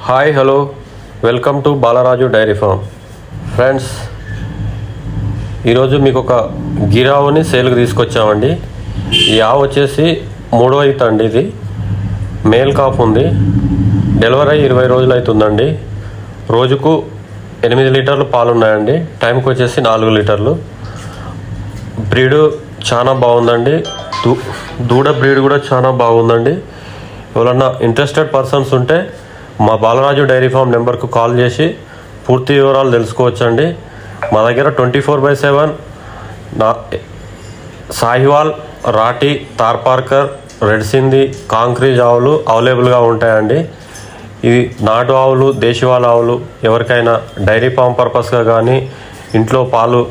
Hi hello welcome to Balaraju dairy farm. Friends, ఈరోజు మీకు ఒక గిరావుని సేల్కి తీసుకొచ్చామండి. ఈ ఆవు వచ్చేసి 3వ ఈత అండి. ఇది మేల్ కాఫ్ ఉంది. డెలివరీ 20 రోజులు అవుతుందండి. రోజుకు 8 లీటర్లు పాలు ఉన్నాయండి. టైంకి వచ్చేసి 4 లీటర్లు. బ్రీడ్ చాలా బాగుందండి. దూడ బ్రీడ్ కూడా చాలా బాగుందండి. ఎవరన్నా ఇంట్రెస్టెడ్ పర్సన్స్ ఉంటే మా బాలరాజు డైరీ ఫామ్ నెంబర్కు కాల్ చేసి పూర్తి వివరాలు తెలుసుకోవచ్చండి. మా దగ్గర 24/7 సాహివాల్, రాటి, తార్పార్కర్, రెడ్ సింధి, కాంక్రీజ్ ఆవులు అవైలబుల్గా ఉంటాయండి. ఇవి నాటు ఆవులు, దేశవాళ ఆవులు ఎవరికైనా డైరీ ఫామ్ పర్పస్గా కానీ ఇంట్లో పాలు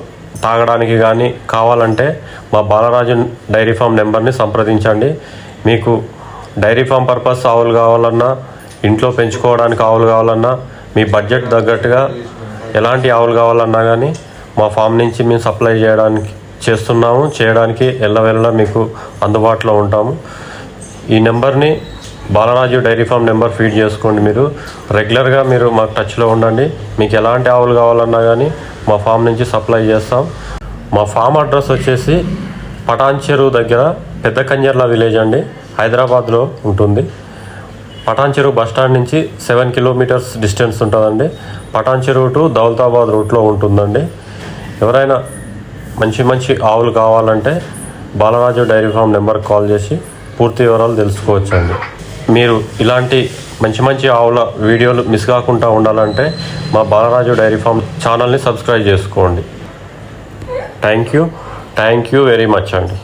తాగడానికి కానీ కావాలంటే మా బాలరాజు డైరీ ఫామ్ నెంబర్ని సంప్రదించండి. మీకు డైరీ ఫామ్ పర్పస్ ఆవులు కావాలన్నా, ఇంట్లో పెంచుకోవడానికి ఆవులు కావాలన్నా, మీ బడ్జెట్ తగ్గట్టుగా ఎలాంటి ఆవులు కావాలన్నా కానీ మా ఫామ్ నుంచి మేము సప్లై చేయడానికి ఎల్లవెల్లా మీకు అందుబాటులో ఉంటాము. ఈ నెంబర్ని Balaraju dairy farm number feed చేసుకోండి. మీరు రెగ్యులర్గా మీరు మాకు టచ్లో ఉండండి. మీకు ఎలాంటి ఆవులు కావాలన్నా కానీ మా ఫామ్ నుంచి సప్లై చేస్తాం. మా ఫామ్ అడ్రస్ వచ్చేసి పటాన్ చెరువు దగ్గర పెద్ద కంజర్ల విలేజ్ అండి, హైదరాబాద్లో ఉంటుంది. పటాన్ చెరువు బస్టాండ్ నుంచి 7 కిలోమీటర్స్ డిస్టెన్స్ ఉంటుందండి. పటాన్ చెరువు టు దౌలతాబాద్ రూట్లో ఉంటుందండి. ఎవరైనా మంచి ఆవులు కావాలంటే బాలరాజు డైరీ ఫామ్ నెంబర్కి కాల్ చేసి పూర్తి వివరాలు తెలుసుకోవచ్చండి. మీరు ఇలాంటి మంచి ఆవుల వీడియోలు మిస్ కాకుండా ఉండాలంటే మా బాలరాజు డైరీ ఫామ్ ఛానల్ని సబ్స్క్రైబ్ చేసుకోండి. థ్యాంక్ యూ వెరీ మచ్ అండి.